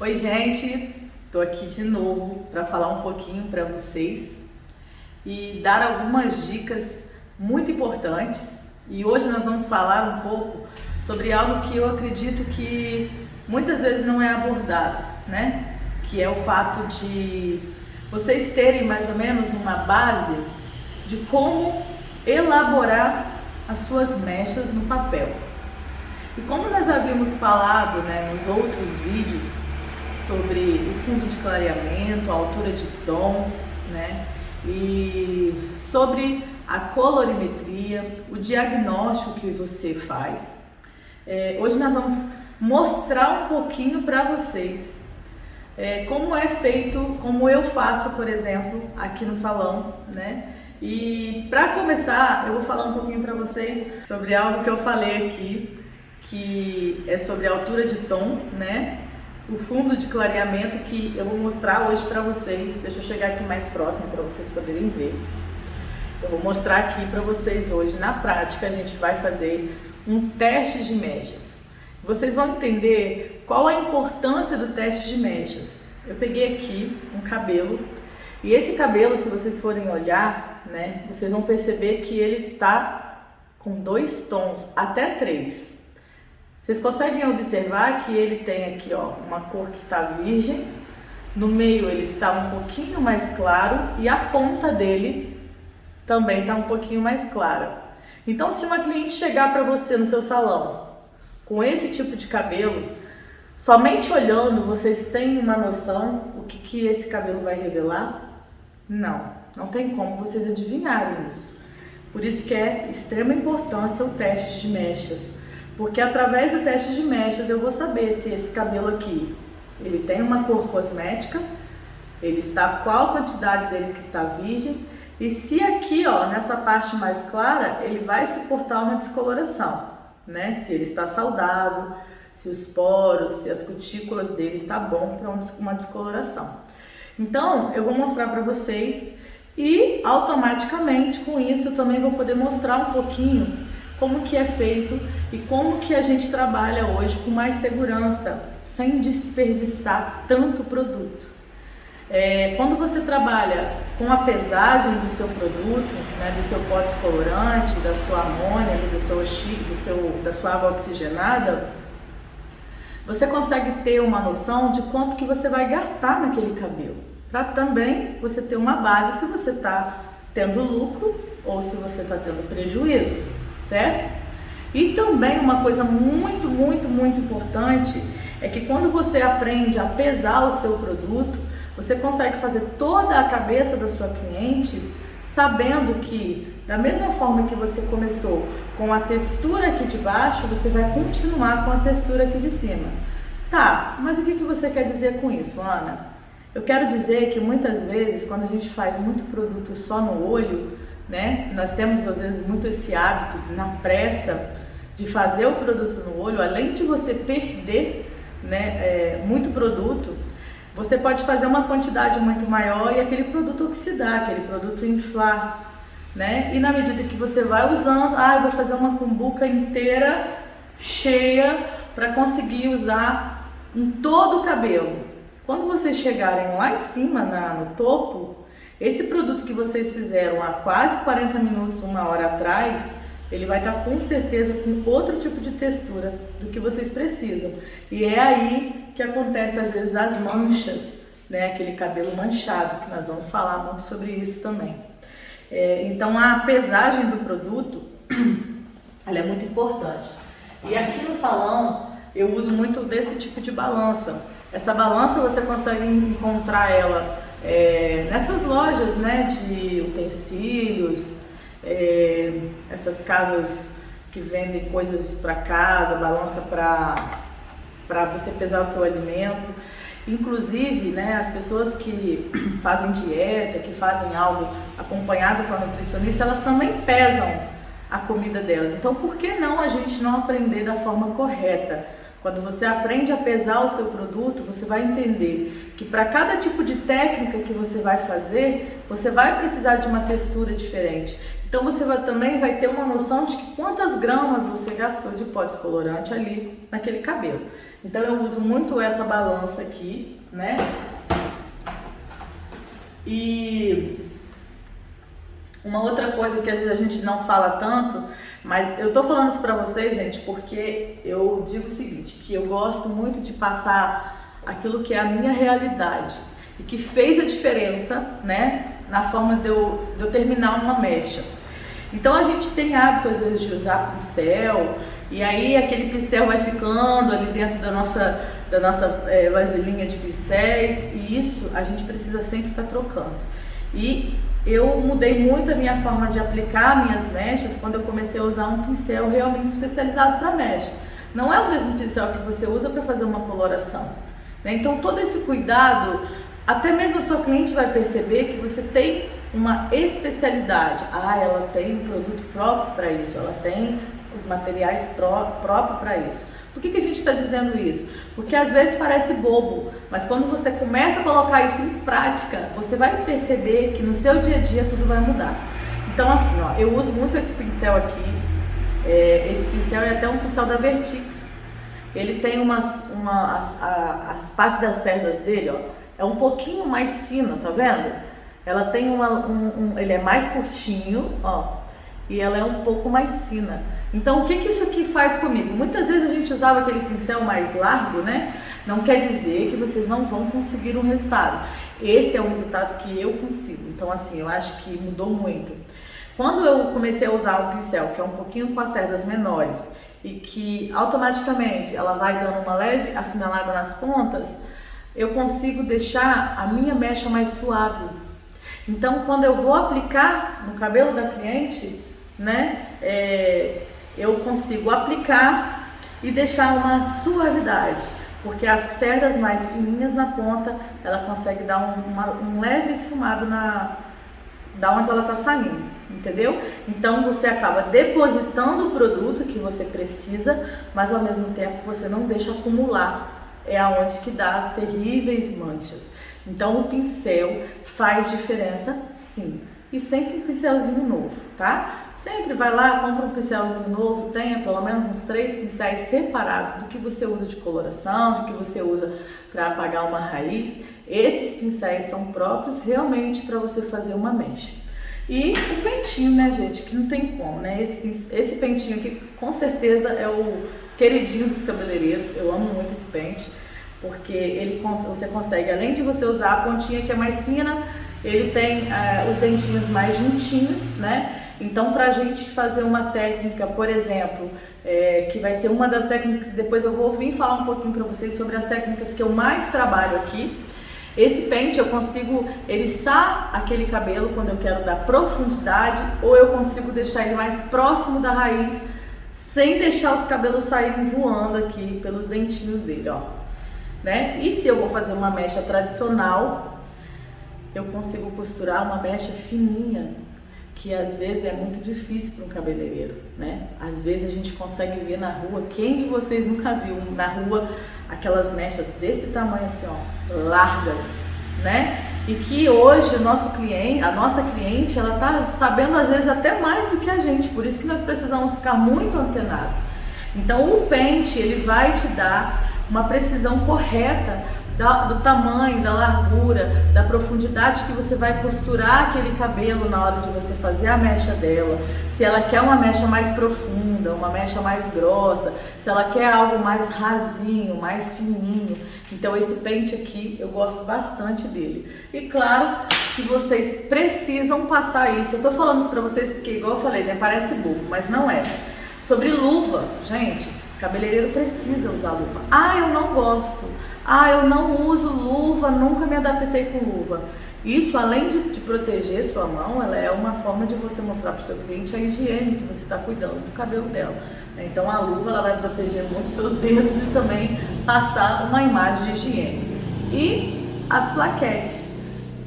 Oi, gente, tô aqui de novo para falar um pouquinho para vocês e dar algumas dicas muito importantes. E hoje nós vamos falar um pouco sobre algo que eu acredito que muitas vezes não é abordado, né? Que é o fato de vocês terem mais ou menos uma base de como elaborar as suas mechas no papel. E como nós havíamos falado, nos outros vídeos sobre o fundo de clareamento, a altura de tom, e sobre a colorimetria, o diagnóstico que você faz, hoje nós vamos mostrar um pouquinho para vocês como é feito, como eu faço, por exemplo, aqui no salão, E para começar, eu vou falar um pouquinho para vocês sobre algo que eu falei aqui, que é sobre a altura de tom, o fundo de clareamento, que eu vou mostrar hoje para vocês. Deixa eu chegar aqui mais próximo para vocês poderem ver. Eu vou mostrar aqui para vocês hoje, na prática, a gente vai fazer um teste de mechas. Vocês vão entender qual a importância do teste de mechas. Eu peguei aqui um cabelo, e esse cabelo, se vocês forem olhar, vocês vão perceber que ele está com 2 tons, até 3. Vocês conseguem observar que ele tem aqui, uma cor que está virgem, no meio ele está um pouquinho mais claro e a ponta dele também está um pouquinho mais clara. Então, se uma cliente chegar para você no seu salão com esse tipo de cabelo, somente olhando vocês têm uma noção o que esse cabelo vai revelar? Não tem como vocês adivinharem isso. Por isso que é extrema importância o teste de mechas. Porque através do teste de mechas eu vou saber se esse cabelo aqui, ele tem uma cor cosmética, ele está, qual a quantidade dele que está virgem, e se aqui, nessa parte mais clara, ele vai suportar uma descoloração, Se ele está saudável, se os poros, se as cutículas dele está bom para uma descoloração. Então, eu vou mostrar para vocês e automaticamente com isso eu também vou poder mostrar um pouquinho como que é feito e como que a gente trabalha hoje com mais segurança, sem desperdiçar tanto produto. Quando você trabalha com a pesagem do seu produto, do seu pó descolorante, da sua amônia, da sua água oxigenada, você consegue ter uma noção de quanto que você vai gastar naquele cabelo, para também você ter uma base se você está tendo lucro ou se você está tendo prejuízo, certo? E também uma coisa muito importante é que quando você aprende a pesar o seu produto, você consegue fazer toda a cabeça da sua cliente sabendo que da mesma forma que você começou com a textura aqui de baixo, você vai continuar com a textura aqui de cima. Tá, mas o que você quer dizer com isso, Ana? Eu quero dizer que muitas vezes, quando a gente faz muito produto só no olho, nós temos às vezes muito esse hábito, na pressa, de fazer o produto no olho, além de você perder muito produto, você pode fazer uma quantidade muito maior e aquele produto oxidar, aquele produto inflar, E na medida que você vai usando, eu vou fazer uma cumbuca inteira, cheia, para conseguir usar em todo o cabelo. Quando vocês chegarem lá em cima, no topo, esse produto que vocês fizeram há quase 40 minutos, 1 hora atrás, ele vai estar com certeza com outro tipo de textura do que vocês precisam. E é aí que acontece às vezes as manchas, aquele cabelo manchado, que nós vamos falar muito sobre isso também. Então a pesagem do produto, ela é muito importante. E aqui no salão eu uso muito desse tipo de balança. Essa balança você consegue encontrar ela nessas lojas de utensílios, essas casas que vendem coisas para casa, balança para você pesar o seu alimento. Inclusive, as pessoas que fazem dieta, que fazem algo acompanhado com a nutricionista, elas também pesam a comida delas. Então, por que não a gente não aprender da forma correta? Quando você aprende a pesar o seu produto, você vai entender que para cada tipo de técnica que você vai fazer, você vai precisar de uma textura diferente. Então você também vai ter uma noção de que quantas gramas você gastou de pó descolorante ali naquele cabelo. Então eu uso muito essa balança aqui, né? E uma outra coisa que às vezes a gente não fala tanto, mas eu tô falando isso pra vocês, gente, porque eu digo o seguinte, que eu gosto muito de passar aquilo que é a minha realidade e que fez a diferença, né, na forma de eu terminar uma mecha. Então a gente tem hábito às vezes de usar pincel, e aí aquele pincel vai ficando ali dentro da nossa vasilhinha de pincéis, e isso a gente precisa sempre estar trocando. E eu mudei muito a minha forma de aplicar minhas mechas quando eu comecei a usar um pincel realmente especializado para mecha. Não é o mesmo pincel que você usa para fazer uma coloração, né? Então todo esse cuidado, até mesmo a sua cliente vai perceber que você tem uma especialidade. Ah, ela tem um produto próprio para isso, ela tem os materiais próprios para isso. Por que a gente está dizendo isso? Porque às vezes parece bobo, mas quando você começa a colocar isso em prática, você vai perceber que no seu dia a dia tudo vai mudar. Então assim, ó, eu uso muito esse pincel aqui. Esse pincel é até um pincel da Vertix. Ele tem a parte das cerdas dele, ó, é um pouquinho mais fina, tá vendo? Ela tem ele é mais curtinho, ó, e ela é um pouco mais fina. Então o que isso aqui faz comigo? Muitas vezes a gente usava aquele pincel mais largo, né? Não quer dizer que vocês não vão conseguir um resultado. Esse é o resultado que eu consigo. Então assim, eu acho que mudou muito. Quando eu comecei a usar um pincel que é um pouquinho com as cerdas menores e que automaticamente ela vai dando uma leve afinalada nas pontas, eu consigo deixar a minha mecha mais suave. Então quando eu vou aplicar no cabelo da cliente, né, eu consigo aplicar e deixar uma suavidade, porque as cerdas mais fininhas na ponta, ela consegue dar um leve esfumado da onde ela está saindo, entendeu? Então você acaba depositando o produto que você precisa, mas ao mesmo tempo você não deixa acumular, é aonde que dá as terríveis manchas. Então o pincel faz diferença sim, e sempre um pincelzinho novo, tá? Sempre vai lá, compra um pincelzinho novo, tenha pelo menos uns 3 pincéis separados do que você usa de coloração, do que você usa para apagar uma raiz. Esses pincéis são próprios realmente para você fazer uma mecha. E o pentinho, né, gente, que não tem como, né? Esse pentinho aqui com certeza é o queridinho dos cabeleireiros. Eu amo muito esse pente, porque você consegue, além de você usar a pontinha que é mais fina, ele tem os dentinhos mais juntinhos, né? Então, para a gente fazer uma técnica, por exemplo, que vai ser uma das técnicas, depois eu vou vir falar um pouquinho para vocês sobre as técnicas que eu mais trabalho aqui. Esse pente eu consigo eriçar aquele cabelo quando eu quero dar profundidade, ou eu consigo deixar ele mais próximo da raiz, sem deixar os cabelos saírem voando aqui pelos dentinhos dele, ó, né? E se eu vou fazer uma mecha tradicional, eu consigo costurar uma mecha fininha, que às vezes é muito difícil para um cabeleireiro, né? Às vezes a gente consegue ver na rua, quem de vocês nunca viu na rua aquelas mechas desse tamanho assim, ó, largas, né? E que hoje a nossa cliente, ela tá sabendo às vezes até mais do que a gente, por isso que nós precisamos ficar muito antenados. Então o pente, ele vai te dar uma precisão correta do tamanho, da largura, da profundidade que você vai costurar aquele cabelo na hora de você fazer a mecha dela. Se ela quer uma mecha mais profunda, uma mecha mais grossa, se ela quer algo mais rasinho, mais fininho. Então esse pente aqui eu gosto bastante dele. E claro que vocês precisam passar isso. Eu tô falando isso pra vocês porque, igual eu falei, né, parece bobo, mas não é. Sobre luva, gente, cabeleireiro precisa usar luva. Ah, eu não gosto. Ah, eu não uso luva, nunca me adaptei com luva. Isso, além de proteger sua mão, ela é uma forma de você mostrar para o seu cliente a higiene que você está cuidando do cabelo dela. Então a luva ela vai proteger muito seus dedos e também passar uma imagem de higiene. E as plaquetes.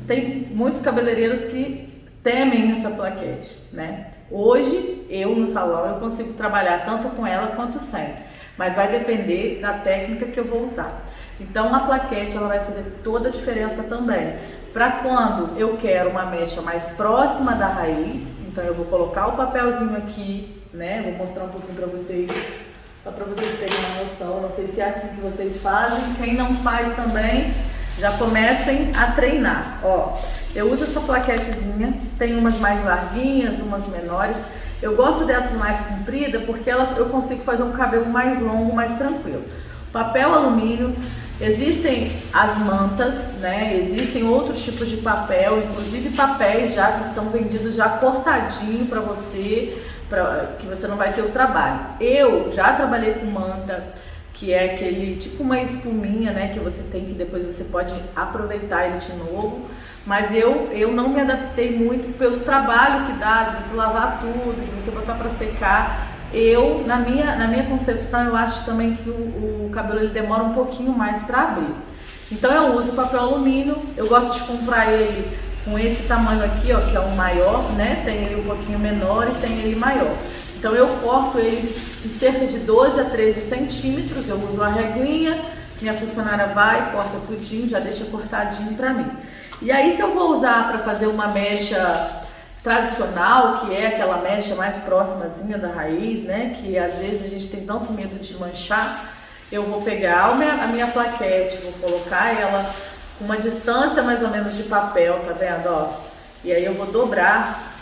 Tem muitos cabeleireiros que temem essa plaquete, né? Hoje, eu no salão, eu consigo trabalhar tanto com ela quanto sem. Mas vai depender da técnica que eu vou usar. Então a plaquete ela vai fazer toda a diferença também. Para quando eu quero uma mecha mais próxima da raiz, então eu vou colocar o papelzinho aqui, né? Vou mostrar um pouquinho para vocês Só para vocês terem uma noção, não sei se é assim que vocês fazem. Quem não faz também, já comecem a treinar. Ó, eu uso essa plaquetezinha, tem umas mais larguinhas, umas menores. Eu gosto dessa mais comprida porque eu consigo fazer um cabelo mais longo, mais tranquilo. Papel alumínio, existem as mantas, né? Existem outros tipos de papel, inclusive papéis já que são vendidos já cortadinho para você, que você não vai ter o trabalho. Eu já trabalhei com manta, que é aquele tipo uma espuminha, né, que você tem, que depois você pode aproveitar ele de novo, mas eu não me adaptei muito pelo trabalho que dá de você lavar tudo, de você botar para secar. Na minha concepção, eu acho também que o cabelo ele demora um pouquinho mais para abrir. Então eu uso papel alumínio, eu gosto de comprar ele com esse tamanho aqui, ó, que é o maior, né? Tem ele um pouquinho menor e tem ele maior. Então eu corto ele de cerca de 12 a 13 centímetros, eu uso a reguinha, minha funcionária vai, corta tudinho, já deixa cortadinho pra mim. E aí se eu vou usar para fazer uma mecha tradicional, que é aquela mecha mais próximazinha da raiz, né, que às vezes a gente tem tanto medo de manchar, eu vou pegar a minha plaquete, vou colocar ela com uma distância mais ou menos de papel, tá vendo, ó? E aí eu vou dobrar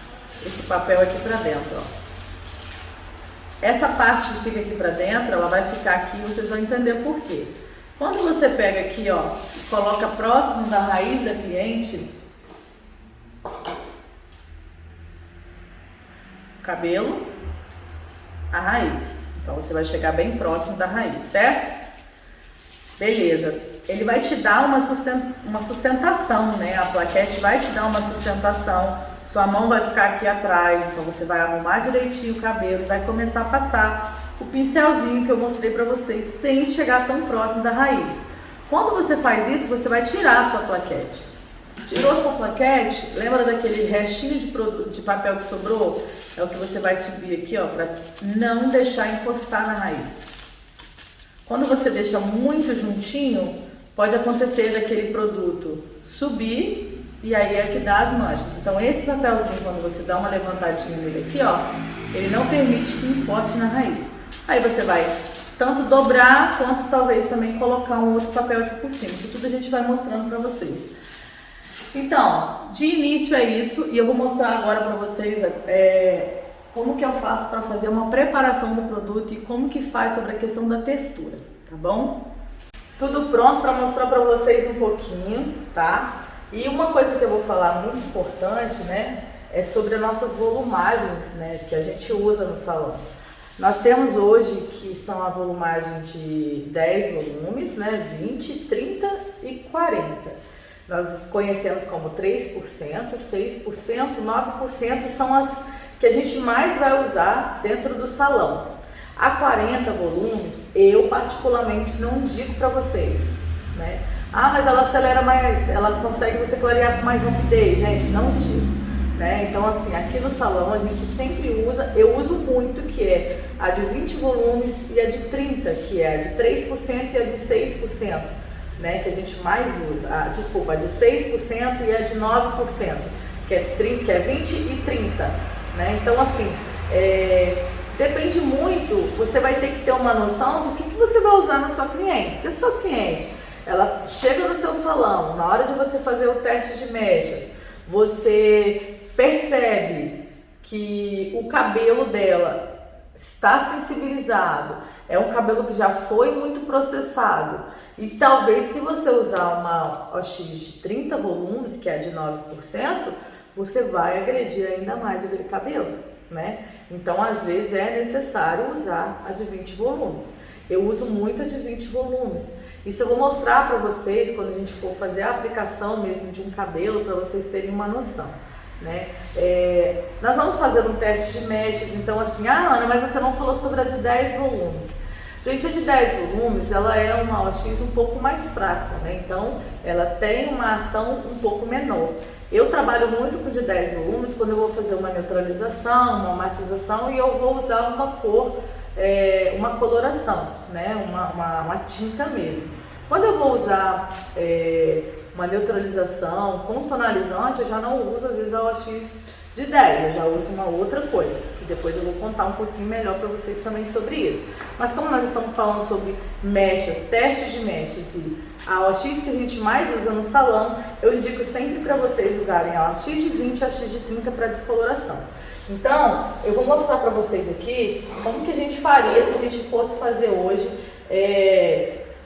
esse papel aqui pra dentro, ó. Essa parte que fica aqui pra dentro, ela vai ficar aqui, vocês vão entender por quê. Quando você pega aqui, ó, e coloca próximo da raiz da cliente, cabelo, a raiz. Então você vai chegar bem próximo da raiz, certo? Beleza. Ele vai te dar uma sustentação, né? A plaquete vai te dar uma sustentação. Sua mão vai ficar aqui atrás, então você vai arrumar direitinho o cabelo e vai começar a passar o pincelzinho que eu mostrei pra vocês, sem chegar tão próximo da raiz. Quando você faz isso, você vai tirar a sua plaquete. Tirou a sua plaquete, lembra daquele restinho de papel que sobrou? É o que você vai subir aqui, ó, para não deixar encostar na raiz. Quando você deixa muito juntinho, pode acontecer daquele produto subir e aí é que dá as manchas. Então esse papelzinho, quando você dá uma levantadinha nele aqui, ó, ele não permite que encoste na raiz. Aí você vai tanto dobrar, quanto talvez também colocar um outro papel aqui por cima. Isso tudo a gente vai mostrando para vocês. Então, de início é isso, e eu vou mostrar agora para vocês como que eu faço para fazer uma preparação do produto e como que faz sobre a questão da textura, tá bom? Tudo pronto para mostrar para vocês um pouquinho, tá? E uma coisa que eu vou falar muito importante, né, é sobre as nossas volumagens, né, que a gente usa no salão. Nós temos hoje que são a volumagem de 10 volumes, né, 20, 30 e 40. Nós conhecemos como 3%, 6%, 9% são as que a gente mais vai usar dentro do salão. A 40 volumes, eu particularmente não indico para vocês, né? Ah, mas ela acelera mais, ela consegue você clarear com mais rapidez. Gente, não indico, né? Então assim, aqui no salão a gente sempre usa, eu uso muito, que é a de 20 volumes e a de 30, que é a de 3% e a de 6%. Né, que a gente mais usa, a de 6% e a de 9%, que é 20 e 30, né? Então assim, depende muito, você vai ter que ter uma noção do que você vai usar na sua cliente. Se a sua cliente, ela chega no seu salão, na hora de você fazer o teste de mechas, você percebe que o cabelo dela está sensibilizado, é um cabelo que já foi muito processado, e talvez se você usar uma OX de 30 volumes, que é de 9%, você vai agredir ainda mais aquele cabelo, né? Então, às vezes é necessário usar a de 20 volumes. Eu uso muito a de 20 volumes. Isso eu vou mostrar para vocês quando a gente for fazer a aplicação mesmo de um cabelo, para vocês terem uma noção, né? Nós vamos fazer um teste de mechas, então assim, Ana, mas você não falou sobre a de 10 volumes. Gente, a de 10 volumes, ela é uma OX um pouco mais fraca, né? Então, ela tem uma ação um pouco menor. Eu trabalho muito com de 10 volumes quando eu vou fazer uma neutralização, uma matização, e eu vou usar uma cor, uma coloração, né? Uma tinta mesmo. Quando eu vou usar uma neutralização com tonalizante, eu já não uso às vezes a OX de 10, eu já uso uma outra coisa, que depois eu vou contar um pouquinho melhor para vocês também sobre isso. Mas como nós estamos falando sobre mechas, testes de mechas e a OX que a gente mais usa no salão, eu indico sempre para vocês usarem a OX de 20 e a OX de 30 para descoloração. Então, eu vou mostrar para vocês aqui como que a gente faria se a gente fosse fazer hoje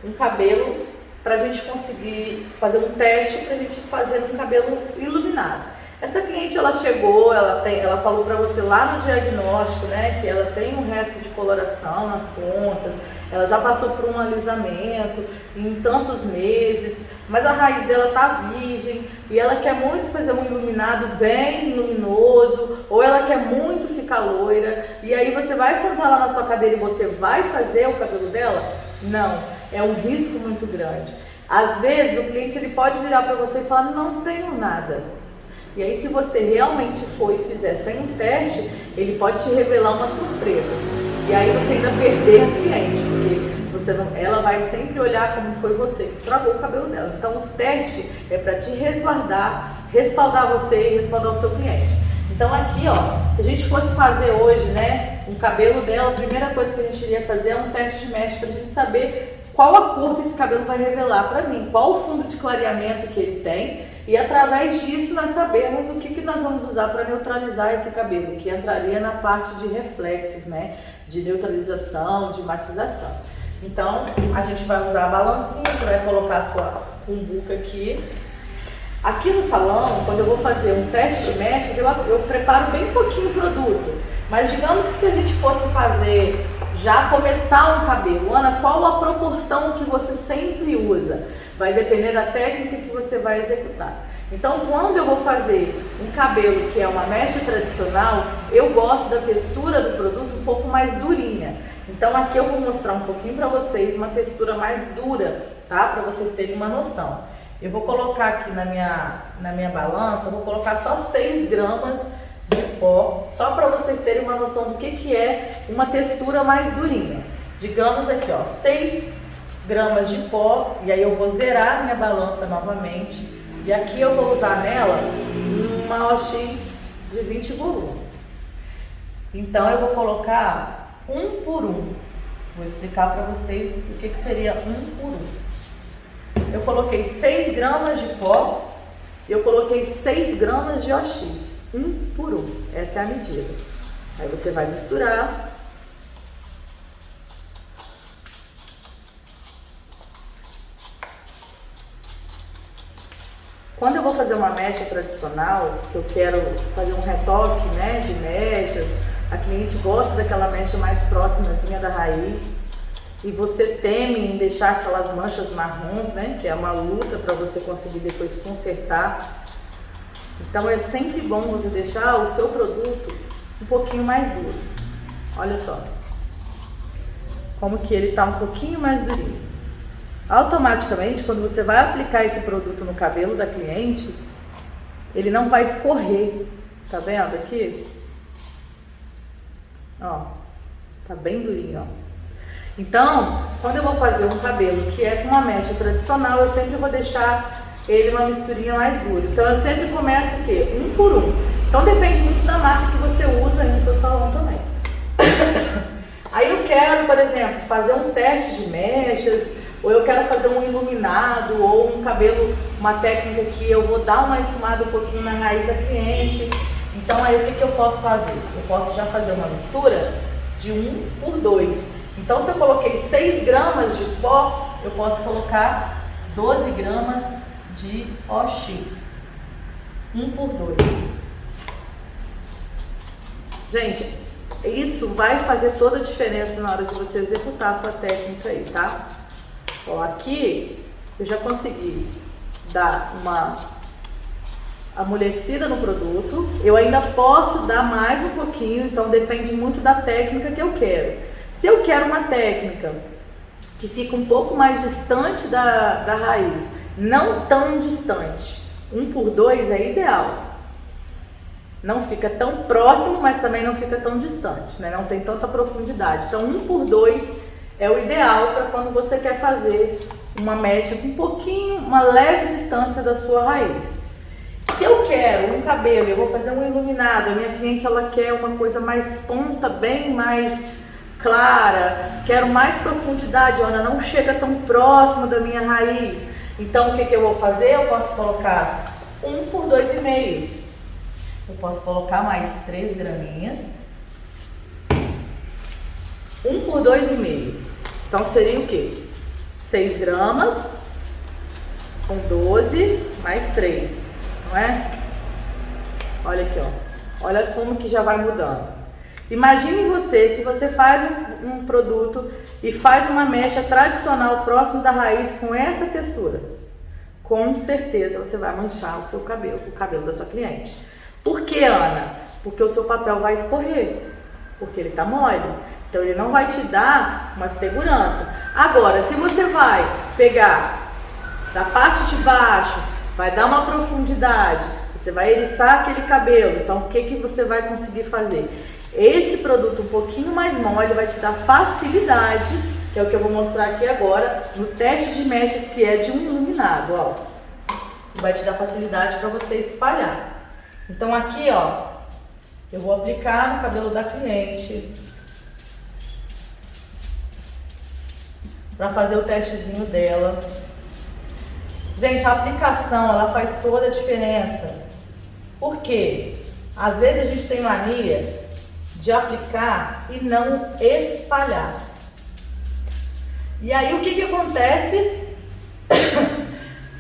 um cabelo, para a gente conseguir fazer um teste para a gente fazer um cabelo iluminado. Essa cliente, ela chegou, ela falou para você lá no diagnóstico, né, que ela tem um resto de coloração nas pontas, ela já passou por um alisamento em tantos meses, mas a raiz dela tá virgem e ela quer muito fazer um iluminado bem luminoso, ou ela quer muito ficar loira, e aí você vai sentar lá na sua cadeira e você vai fazer o cabelo dela? Não, é um risco muito grande. Às vezes o cliente ele pode virar para você e falar, não tenho nada. E aí, se você realmente for e fizer sem um teste, ele pode te revelar uma surpresa. E aí você ainda perder a cliente, porque ela vai sempre olhar como foi você que estragou o cabelo dela. Então, o teste é para te resguardar, respaldar você e respaldar o seu cliente. Então, aqui, ó, se a gente fosse fazer hoje, né, um cabelo dela, a primeira coisa que a gente iria fazer é um teste de mecha para a gente saber qual a cor que esse cabelo vai revelar para mim, qual o fundo de clareamento que ele tem, e através disso nós sabemos o que nós vamos usar para neutralizar esse cabelo, que entraria na parte de reflexos, né, de neutralização, de matização. Então, a gente vai usar a balancinha, você vai colocar a sua cumbuca aqui. Aqui no salão, quando eu vou fazer um teste de mechas, eu preparo bem pouquinho o produto, mas digamos que se a gente fosse fazer já começar um cabelo, Ana, qual a proporção que você sempre usa? Vai depender da técnica que você vai executar. Então, quando eu vou fazer um cabelo que é uma mecha tradicional, eu gosto da textura do produto um pouco mais durinha. Então, aqui eu vou mostrar um pouquinho para vocês uma textura mais dura, tá? Para vocês terem uma noção. Eu vou colocar aqui na minha balança, vou colocar só 6 gramas de pó, só para vocês terem uma noção do que é uma textura mais durinha. Digamos aqui, ó, 6 gramas de pó, e aí eu vou zerar minha balança novamente, e aqui eu vou usar nela uma OX de 20 volumes. Então eu vou colocar um por um. Vou explicar para vocês o que seria um por um. Eu coloquei 6 gramas de pó, eu coloquei 6 gramas de OX. Um por um, essa é a medida. Aí você vai misturar. Quando eu vou fazer uma mecha tradicional, que eu quero fazer um retoque, né, de mechas, a cliente gosta daquela mecha mais próximazinha da raiz, e você teme em deixar aquelas manchas marrons, né, que é uma luta para você conseguir depois consertar. Então é sempre bom você deixar o seu produto um pouquinho mais duro. Olha só, como que ele está um pouquinho mais durinho. Automaticamente, quando você vai aplicar esse produto no cabelo da cliente, ele não vai escorrer. Tá vendo aqui? Ó, tá bem durinho, ó. Então, quando eu vou fazer um cabelo que é com uma mecha tradicional, eu sempre vou deixar ele uma misturinha mais dura. Então eu sempre começo o quê? Um por um. Então depende muito da marca que você usa aí no seu salão também. Aí eu quero, por exemplo, fazer um teste de mechas, ou eu quero fazer um iluminado, ou um cabelo, uma técnica que eu vou dar uma esfumada um pouquinho na raiz da cliente. Então aí o que eu posso fazer? Eu posso já fazer uma mistura de 1 por 2. Então se eu coloquei 6 gramas de pó, eu posso colocar 12 gramas de OX, 1 por 2. Gente, isso vai fazer toda a diferença na hora de você executar a sua técnica aí, tá? Ó, aqui eu já consegui dar uma amolecida no produto. Eu ainda posso dar mais um pouquinho, então depende muito da técnica que eu quero. Se eu quero uma técnica que fica um pouco mais distante da raiz, não tão distante, 1 por 2 é ideal. Não fica tão próximo, mas também não fica tão distante, né? Não tem tanta profundidade. Então 1 por 2 é o ideal para quando você quer fazer uma mecha com um pouquinho, uma leve distância da sua raiz. Se eu quero um cabelo, eu vou fazer um iluminado, a minha cliente ela quer uma coisa mais ponta, bem mais clara, quero mais profundidade, Ana, não chega tão próximo da minha raiz. Então o que eu vou fazer? Eu posso colocar 1 por 2,5. Eu posso colocar mais 3 graminhas. 1 por 2,5. Então seria o quê? 6 gramas com 12 mais 3. Não é? Olha aqui, ó. Olha como que já vai mudando. Imagine você, se você faz um produto e faz uma mecha tradicional próximo da raiz com essa textura, com certeza você vai manchar o seu cabelo, o cabelo da sua cliente. Por que, Ana? Porque o seu papel vai escorrer, porque ele tá mole. Então ele não vai te dar uma segurança. Agora, se você vai pegar da parte de baixo, vai dar uma profundidade, você vai eriçar aquele cabelo, então o que você vai conseguir fazer? Esse produto um pouquinho mais mole vai te dar facilidade, que é o que eu vou mostrar aqui agora, no teste de mechas que é de um iluminado, ó. Vai te dar facilidade para você espalhar. Então aqui, ó, eu vou aplicar no cabelo da cliente, para fazer o testezinho dela. Gente, a aplicação, ela faz toda a diferença. Por quê? Às vezes a gente tem mania de aplicar e não espalhar. E aí o que acontece?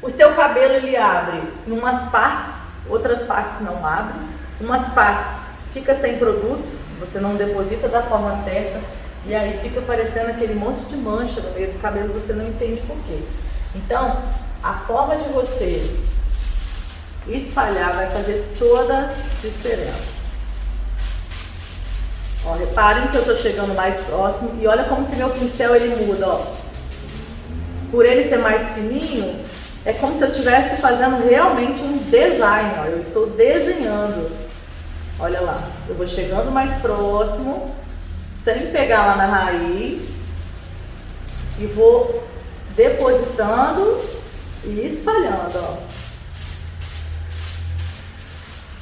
O seu cabelo ele abre em umas partes, outras partes não abrem. Umas partes fica sem produto, você não deposita da forma certa. E aí fica parecendo aquele monte de mancha no meio do cabelo, você não entende por quê. Então, a forma de você espalhar vai fazer toda a diferença. Ó, reparem que eu tô chegando mais próximo e olha como que meu pincel ele muda, ó. Por ele ser mais fininho, é como se eu estivesse fazendo realmente um design, ó. Eu estou desenhando. Olha lá, eu vou chegando mais próximo, sem pegar lá na raiz, e vou depositando e espalhando, ó.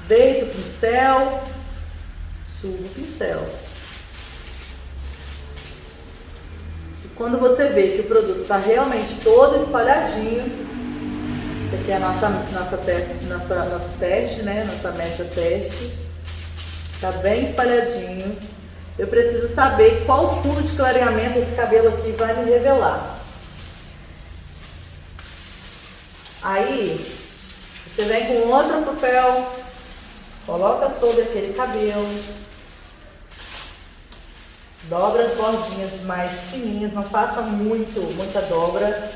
Deito o pincel, subo o pincel. E quando você vê que o produto está realmente todo espalhadinho, isso aqui é a nosso teste, né? Nossa mecha teste. Tá bem espalhadinho. Eu preciso saber qual fundo de clareamento esse cabelo aqui vai me revelar. Aí, você vem com outro papel, coloca sobre aquele cabelo, dobra as bordinhas mais fininhas, não faça muita dobra.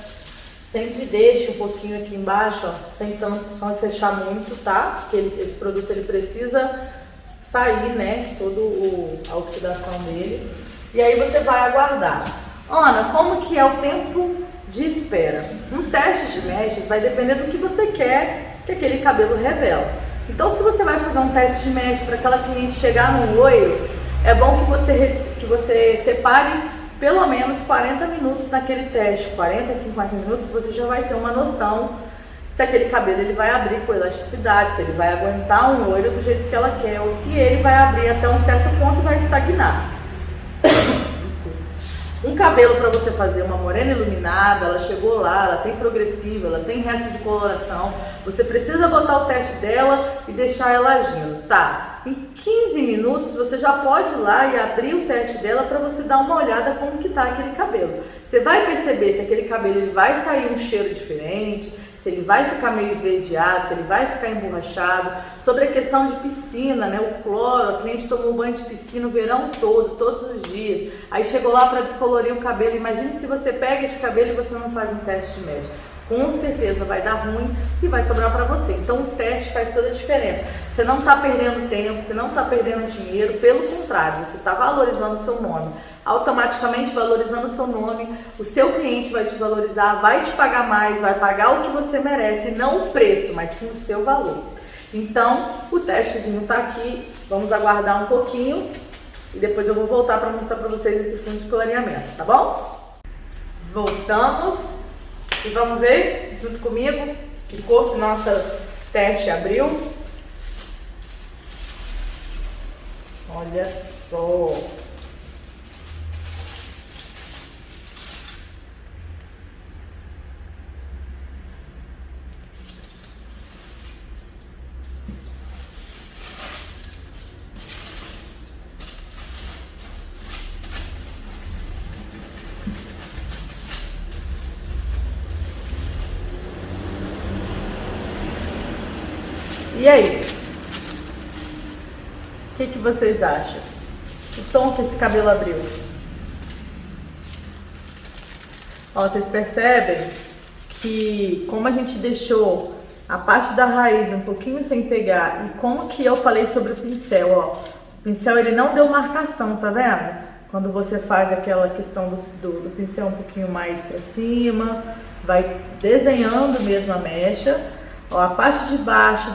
Sempre deixe um pouquinho aqui embaixo, ó, sem fechar muito, tá? Porque esse produto ele precisa sair, né, a oxidação dele. E aí você vai aguardar. Ana, como que é o tempo de espera? Um teste de mechas vai depender do que você quer que aquele cabelo revela. Então, se você vai fazer um teste de mecha para aquela cliente chegar no loiro, é bom que você separe pelo menos 40 minutos naquele teste. 40 a 50 minutos você já vai ter uma noção se aquele cabelo ele vai abrir com elasticidade, se ele vai aguentar um loiro do jeito que ela quer, ou se ele vai abrir até um certo ponto e vai estagnar. Desculpa. Um cabelo para você fazer uma morena iluminada, ela chegou lá, ela tem progressiva, ela tem resto de coloração, você precisa botar o teste dela e deixar ela agindo, tá? Em 15 minutos você já pode ir lá e abrir o teste dela para você dar uma olhada como que tá aquele cabelo. Você vai perceber se aquele cabelo ele vai sair um cheiro diferente, se ele vai ficar meio esverdeado, se ele vai ficar emborrachado. Sobre a questão de piscina, né? O cloro, a cliente tomou banho de piscina o verão todo, todos os dias. Aí chegou lá para descolorir o cabelo. Imagine se você pega esse cabelo e você não faz um teste de médico. Com certeza vai dar ruim e vai sobrar para você. Então o teste faz toda a diferença. Você não está perdendo tempo, você não está perdendo dinheiro, pelo contrário, você está valorizando o seu nome. Automaticamente valorizando o seu nome, o seu cliente vai te valorizar, vai te pagar mais, vai pagar o que você merece, não o preço, mas sim o seu valor. Então, o testezinho tá aqui, vamos aguardar um pouquinho e depois eu vou voltar para mostrar para vocês esse fundo de clareamento, tá bom? Voltamos. E vamos ver, junto comigo, que cor que nossa teste abriu. Olha só. E aí? O que vocês acham? O tom que esse cabelo abriu? Ó, vocês percebem que como a gente deixou a parte da raiz um pouquinho sem pegar e como que eu falei sobre o pincel, ó. O pincel ele não deu marcação, tá vendo? Quando você faz aquela questão do pincel um pouquinho mais pra cima, vai desenhando mesmo a mecha. Ó, a parte de baixo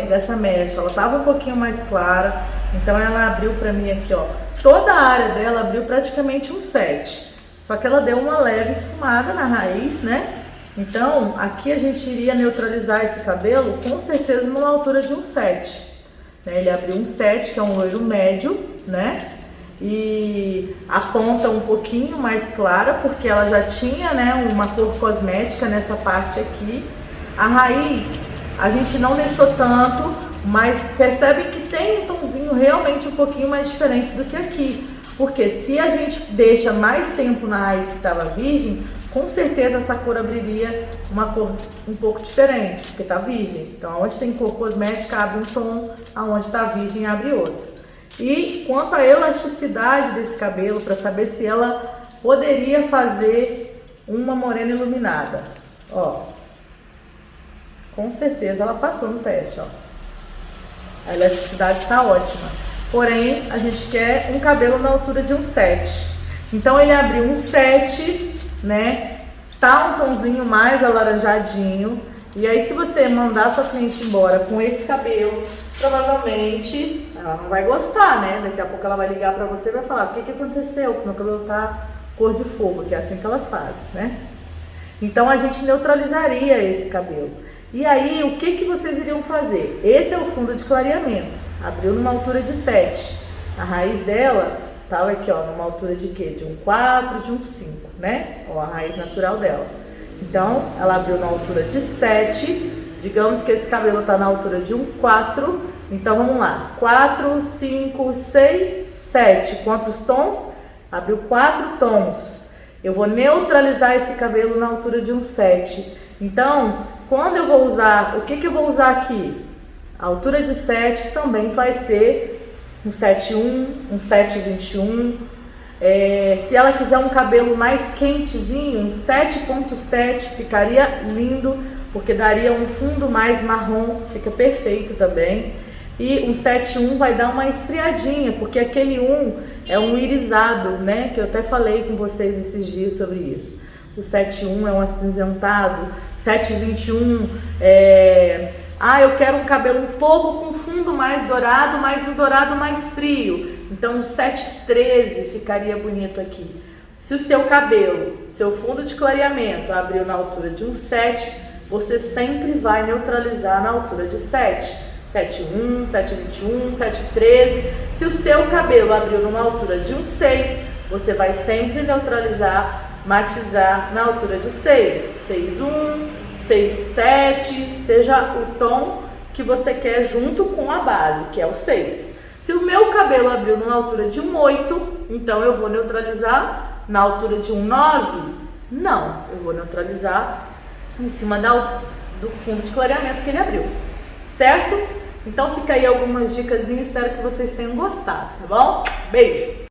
dessa mecha, ela tava um pouquinho mais clara, então ela abriu pra mim aqui, ó. Toda a área dela abriu praticamente um 7, só que ela deu uma leve esfumada na raiz, né? Então, aqui a gente iria neutralizar esse cabelo com certeza numa altura de um 7. Né? Ele abriu um 7, que é um loiro médio, né? E a ponta um pouquinho mais clara, porque ela já tinha, né, uma cor cosmética nessa parte aqui. A raiz a gente não deixou tanto, mas percebe que tem um tomzinho realmente um pouquinho mais diferente do que aqui. Porque se a gente deixa mais tempo na raiz que estava virgem, com certeza essa cor abriria uma cor um pouco diferente, porque está virgem. Então, onde tem cor cosmética abre um tom, aonde está virgem abre outro. E quanto à elasticidade desse cabelo, para saber se ela poderia fazer uma morena iluminada, ó. Com certeza ela passou no teste, ó. A elasticidade está ótima. Porém, a gente quer um cabelo na altura de um 7. Então ele abriu um 7, né? Tá um tomzinho mais alaranjadinho. E aí se você mandar sua cliente embora com esse cabelo, provavelmente ela não vai gostar, né? Daqui a pouco ela vai ligar pra você e vai falar: o que aconteceu? Meu cabelo tá cor de fogo, que é assim que elas fazem, né? Então a gente neutralizaria esse cabelo. E aí, o que vocês iriam fazer? Esse é o fundo de clareamento. Abriu numa altura de 7. A raiz dela estava aqui, ó, numa altura de quê? De um 4, de um 5, né? Ó, a raiz natural dela. Então, ela abriu na altura de 7. Digamos que esse cabelo está na altura de um 4. Então, vamos lá. 4, 5, 6, 7. Quantos tons? Abriu 4 tons. Eu vou neutralizar esse cabelo na altura de um 7. Então, quando eu vou usar, o que eu vou usar aqui? A altura de 7 também vai ser um 7,1, um 7,21. Se ela quiser um cabelo mais quentezinho, um 7,7 ficaria lindo, porque daria um fundo mais marrom, fica perfeito também. E um 7,1 vai dar uma esfriadinha, porque aquele 1 é um irisado, né? Que eu até falei com vocês esses dias sobre isso. O 7,1 é um acinzentado, 7,21 eu quero um cabelo um pouco com fundo mais dourado, mas um dourado mais frio. Então o 7,13 ficaria bonito aqui. Se o seu cabelo, seu fundo de clareamento abriu na altura de um 7, você sempre vai neutralizar na altura de 7. 7,1, 7,21, 7,13. Se o seu cabelo abriu numa altura de um 6, você vai sempre neutralizar, matizar na altura de 6, 6,1, 6,7, seja o tom que você quer junto com a base, que é o 6. Se o meu cabelo abriu numa altura de um 8, então eu vou neutralizar na altura de um 9? Não, eu vou neutralizar em cima do fundo de clareamento que ele abriu, certo? Então fica aí algumas dicas, espero que vocês tenham gostado, tá bom? Beijo!